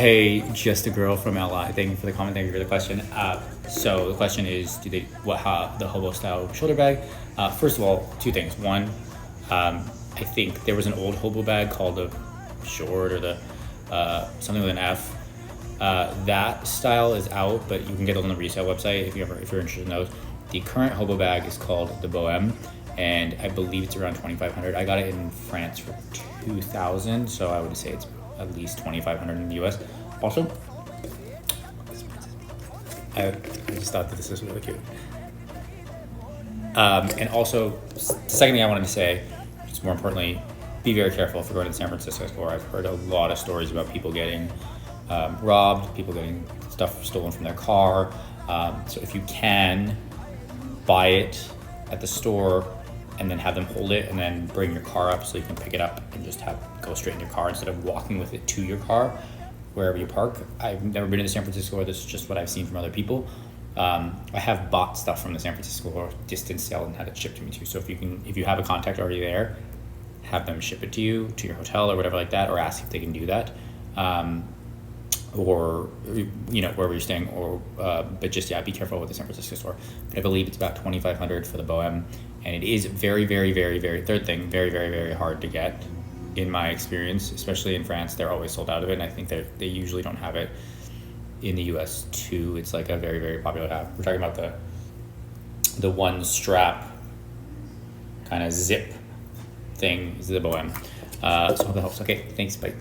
Hey, just a girl from LI. Thank you for the comment. Thank you for the question. So the question is, do they the hobo style shoulder bag? First of all, two things. One, I think there was an old hobo bag called the short or the something with an F. That style is out, but you can get it on the resale website if you're interested in those. The current hobo bag is called the Boheme, and I believe it's around 2,500. I got it in France for 2,000, so I would say it's at least 2,500 in the US. Also, I just thought that this is really cute. And also, the second thing I wanted to say, just more importantly, be very careful if you're going to the San Francisco store. I've heard a lot of stories about people getting robbed, people getting stuff stolen from their car. So if you can, buy it at the store and then have them hold it and then bring your car up so you can pick it up and just go straight in your car instead of walking with it to your car wherever you park. I've never been to San Francisco, or this is just what I've seen from other people. I have bought stuff from the San Francisco or distance sale and had it shipped to me too. So if you have a contact already there, have them ship it to you, to your hotel or whatever like that, or ask if they can do that. Or wherever you're staying, or but just be careful with the San Francisco store. But I believe it's about 2,500 for the Boheme, and it is very, very, very, very, third thing, very, very, very hard to get in my experience, especially in France. They're always sold out of it, and I think they usually don't have it in the US too. It's like a very, very popular have. We're talking about the one strap kind of zip thing is the Boheme. So I hope that helps. Okay, thanks, bye.